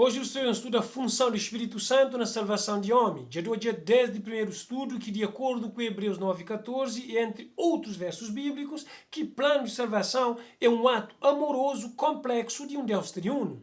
Hoje o Senhor estuda a função do Espírito Santo na salvação de homem. Já do dia 10 do primeiro estudo, que de acordo com Hebreus 9,14 e entre outros versos bíblicos, que plano de salvação é um ato amoroso complexo de um Deus triuno.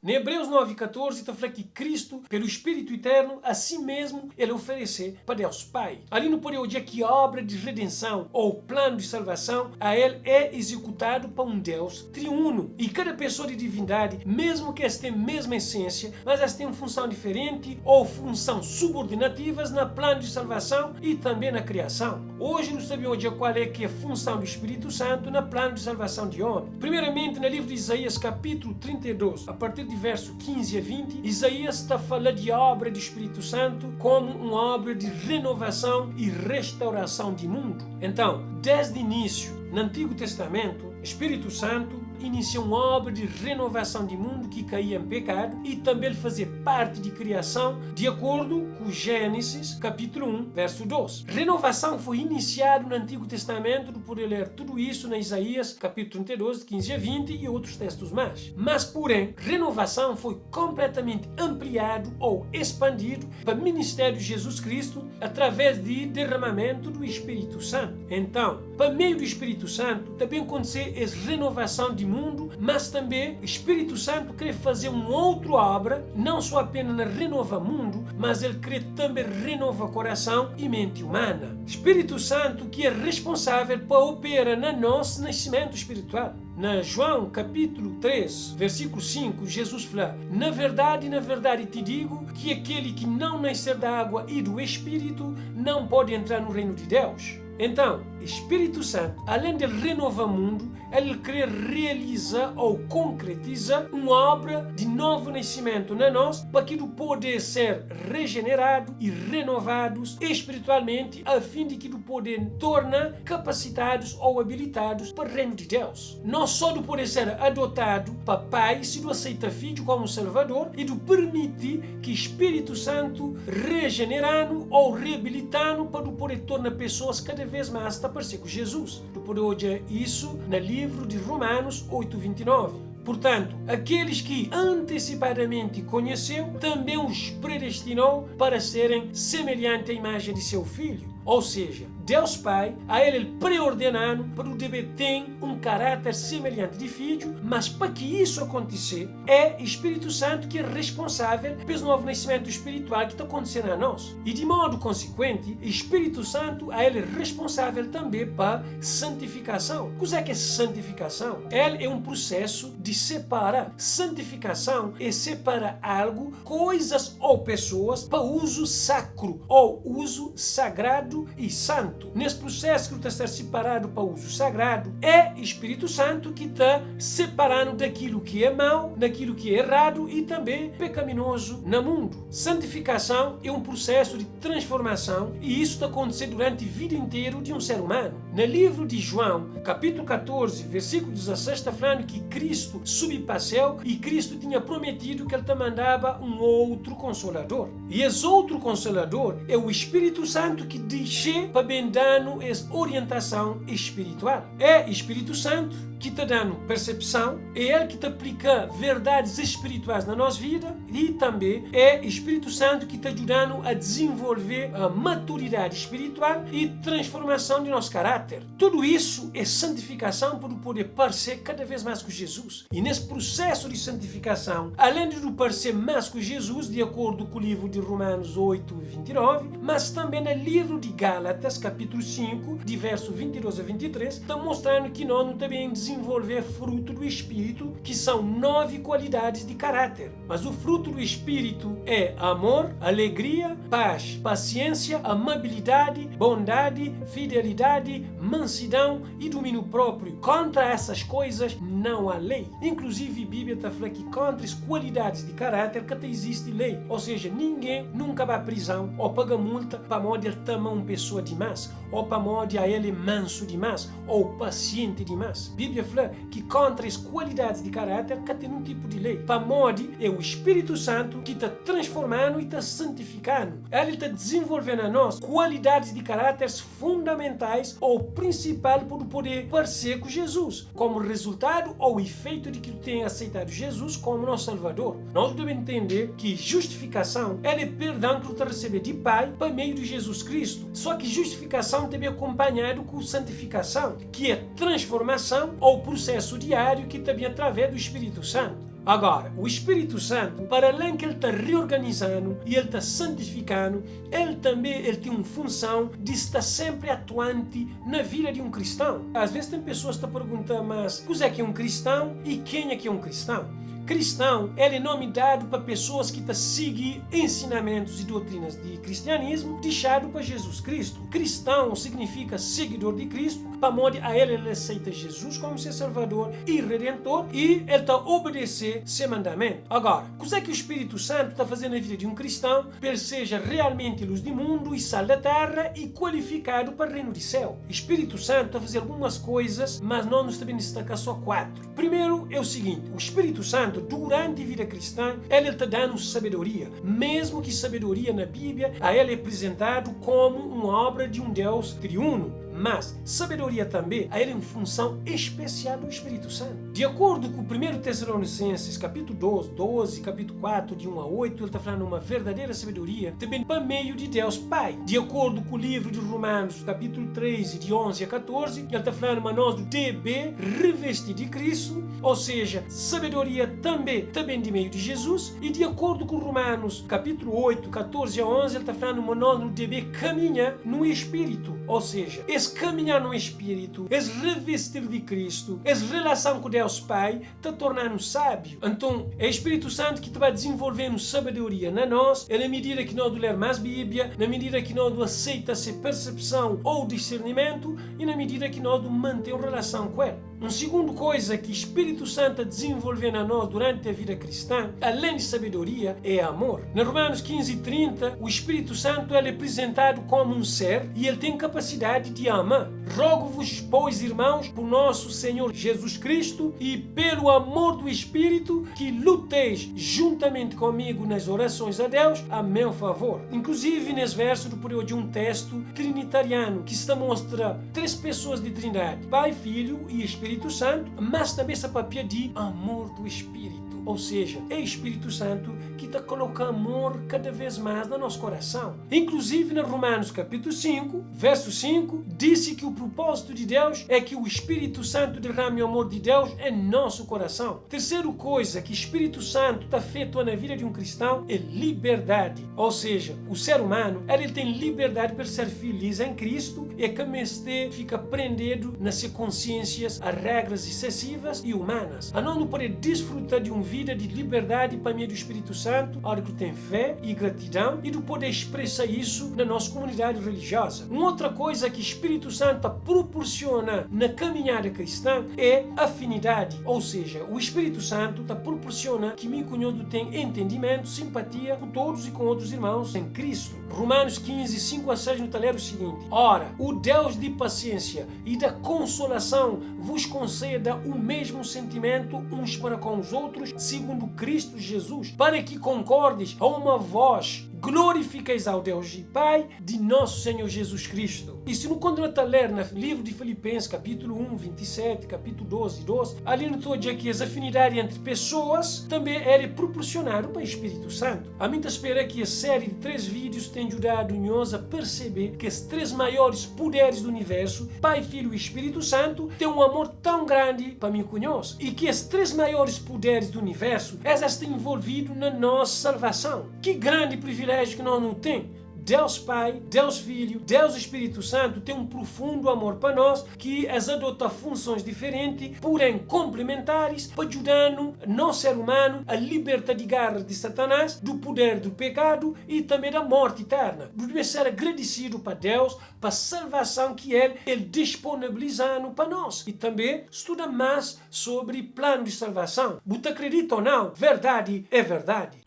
Em Hebreus 9,14 está falando que Cristo, pelo Espírito Eterno, a si mesmo, ele ofereceu para Deus Pai. Ali não pode dizer que a obra de redenção ou plano de salvação a ele é executado por um Deus triuno. E cada pessoa de divindade, mesmo que elas tenham a mesma essência, mas elas têm uma função diferente ou função subordinativas na plano de salvação e também na criação. Hoje nós sabemos qual é que é a função do Espírito Santo na plano de salvação de homem. Primeiramente, no livro de Isaías, capítulo 32, a partir de verso 15 a 20, Isaías está falando de obra do Espírito Santo como uma obra de renovação e restauração do mundo. Então, desde o início, no Antigo Testamento, o Espírito Santo inicia uma obra de renovação do mundo que caía em pecado e também fazer parte de criação de acordo com Gênesis capítulo 1, verso 12. Renovação foi iniciada no Antigo Testamento, de poder ler tudo isso na Isaías capítulo 32, 15 a 20 e outros textos mais. Mas, porém, renovação foi completamente ampliado ou expandido para o ministério de Jesus Cristo através de derramamento do Espírito Santo. Então, para meio do Espírito Santo, também aconteceu a renovação de mundo, mas também o Espírito Santo quer fazer uma outra obra, não só apenas renovar o mundo, mas ele quer também renovar o coração e mente humana. Espírito Santo que é responsável para operar no nosso nascimento espiritual. Na João capítulo 3, versículo 5, Jesus fala: na verdade te digo que aquele que não nascer da água e do Espírito não pode entrar no reino de Deus. Então, Espírito Santo, além de renovar o mundo, ele quer realizar ou concretizar uma obra de novo nascimento na nós, para que do poder ser regenerado e renovados espiritualmente, a fim de que do poder tornar capacitados ou habilitados para o reino de Deus. Não só do poder ser adotado para Pai, se do aceita Filho como Salvador, e do permitir que Espírito Santo regenerando ou reabilitando para do poder tornar pessoas cada vez mais a parecer com Jesus. Do poder olhar isso no livro de Romanos 8:29. Portanto, aqueles que antecipadamente conheceu, também os predestinou para serem semelhantes à imagem de seu Filho. Ou seja, Deus Pai, a ele preordenando para o dever ter um caráter semelhante de filho, mas para que isso acontecer, é Espírito Santo que é responsável pelo novo nascimento espiritual que está acontecendo a nós. E de modo consequente, Espírito Santo, a ele é responsável também para santificação. O que é santificação? Ele é um processo de separar. Santificação é separar algo, coisas ou pessoas para uso sacro ou uso sagrado e santo. Nesse processo que está a ser separado para o uso sagrado, é Espírito Santo que está separando daquilo que é mau, daquilo que é errado e também pecaminoso no mundo. Santificação é um processo de transformação e isso está acontecendo durante a vida inteira de um ser humano. No livro de João, capítulo 14, versículo 16, está falando que Cristo subiu para o céu e Cristo tinha prometido que ele te mandava um outro Consolador. E esse outro Consolador é o Espírito Santo que deixa para bem dando essa orientação espiritual. É Espírito Santo que está dando percepção, é ele que está aplica verdades espirituais na nossa vida e também é Espírito Santo que está ajudando a desenvolver a maturidade espiritual e transformação de nosso caráter. Tudo isso é santificação para poder parecer cada vez mais com Jesus. E nesse processo de santificação, além de parecer mais com Jesus, de acordo com o livro de Romanos 8:29, mas também no livro de Gálatas, capítulo 5, de verso 22 a 23, está mostrando que nós não também desenvolver fruto do Espírito, que são 9 qualidades de caráter. Mas o fruto do Espírito é amor, alegria, paz, paciência, amabilidade, bondade, fidelidade, mansidão e domínio próprio. Contra essas coisas não há lei. Inclusive a Bíblia está falando que contra as qualidades de caráter que até existe lei. Ou seja, ninguém nunca vai à prisão ou paga multa para modo ele tama uma pessoa demais, ou para modo a ele manso demais, ou paciente demais. Bíblia Bíblia fala que contra as qualidades de caráter que tem um tipo de lei. Para modo é o Espírito Santo que está transformando e está santificando. Ele está desenvolvendo a nós qualidades de caráteres fundamentais ou principal para poder parecer com Jesus, como resultado ou efeito de que tu tenha aceitado Jesus como nosso Salvador. Nós devemos entender que justificação é perdão que tu recebe de Pai por meio de Jesus Cristo. Só que justificação também é acompanhado com santificação, que é transformação ou processo diário que também é através do Espírito Santo. Agora, o Espírito Santo, para além que ele está reorganizando e ele está santificando, ele tem uma função de estar sempre atuante na vida de um cristão. Às vezes tem pessoas que estão perguntando, mas o que é um cristão e quem é que é um cristão? Cristão é nome dado para pessoas que seguem ensinamentos e doutrinas de cristianismo deixado para Jesus Cristo. Cristão significa seguidor de Cristo, para modo a ele aceita Jesus como seu Salvador e Redentor e ele está a obedecer seu mandamento. Agora, o que é que o Espírito Santo está fazendo na vida de um cristão para ele seja realmente luz do mundo e sal da terra e qualificado para o reino do céu? O Espírito Santo está a fazer algumas coisas, mas nós nos devemos destacar só 4. Primeiro é o seguinte, o Espírito Santo durante a vida cristã, ele está dando sabedoria, mesmo que sabedoria na Bíblia, a ele é apresentado como uma obra de um Deus triuno. Mas sabedoria também é uma função especial do Espírito Santo. De acordo com 1 Tessalonicenses, capítulo 12, capítulo 4, de 1 a 8, ele está falando uma verdadeira sabedoria também para meio de Deus Pai. De acordo com o livro de Romanos, capítulo 13, de 11 a 14, ele está falando para nós do DB revestir de Cristo, ou seja, sabedoria também de meio de Jesus. E de acordo com Romanos, capítulo 8, 14 a 11, ele está falando para nós no DB caminha no Espírito, ou seja, caminhar no Espírito, revestir de Cristo, relação com Deus Pai, te tornando sábio. Então, é o Espírito Santo que te vai desenvolvendo sabedoria na nós, e na medida que nós ler mais Bíblia, na medida que nós aceita essa percepção ou discernimento, e na medida que nós mantemos relação com Ele. Uma segunda coisa que o Espírito Santo desenvolveu na nós durante a vida cristã, além de sabedoria, é amor. Na Romanos 15:30, o Espírito Santo é apresentado como um ser e ele tem capacidade de amar. Rogo-vos, pois, irmãos, por nosso Senhor Jesus Cristo e pelo amor do Espírito, que luteis juntamente comigo nas orações a Deus a meu favor. Inclusive, nesse verso de um texto trinitariano que se mostra 3 pessoas de Trindade, Pai, Filho e Espírito Santo, mas também essa papia de amor do Espírito. Ou seja, é o Espírito Santo que está colocando amor cada vez mais no nosso coração. Inclusive, na Romanos capítulo 5, verso 5, disse que o propósito de Deus é que o Espírito Santo derrame o amor de Deus em nosso coração. Terceira coisa que o Espírito Santo está feito na vida de um cristão é liberdade. Ou seja, o ser humano, ele tem liberdade para ser feliz em Cristo e que este fica prendido nas consciências a regras excessivas e humanas. A não poder desfrutar de uma vida de liberdade para meio do Espírito Santo, a hora que tem fé e gratidão e de poder expressar isso na nossa comunidade religiosa. Uma outra coisa que o Espírito Santo proporciona na caminhada cristã é afinidade, ou seja, o Espírito Santo proporciona que meu cunhado tenha entendimento, simpatia com todos e com outros irmãos em Cristo. Romanos 15, 5 a 6 no talher o seguinte: ora, o Deus de paciência e da consolação vos conceda o mesmo sentimento uns para com os outros, segundo Cristo Jesus, para que concordes a uma voz, glorifiqueis ao Deus e Pai de nosso Senhor Jesus Cristo. E se não continuar a ler no livro de Filipenses, capítulo 1, 27, capítulo 12, ali no todo que as afinidades entre pessoas também é proporcionado para o Espírito Santo. A mim espera que a série de 3 vídeos tenha ajudado nós a perceber que os 3 maiores poderes do universo, Pai, Filho e Espírito Santo, têm um amor tão grande para mim conosco, e que os 3 maiores poderes do universo estão envolvidos na nossa salvação. Que grande privilégio que nós não temos! Deus Pai, Deus Filho, Deus Espírito Santo tem um profundo amor para nós, que as adota funções diferentes, porém complementares, para ajudar-nos, nosso ser humano, a libertar de garras de Satanás, do poder do pecado e também da morte eterna. Devemos ser agradecidos para Deus, para a salvação que Ele disponibilizando para nós. E também estuda mais sobre o plano de salvação. Você acredita ou não? Verdade é verdade.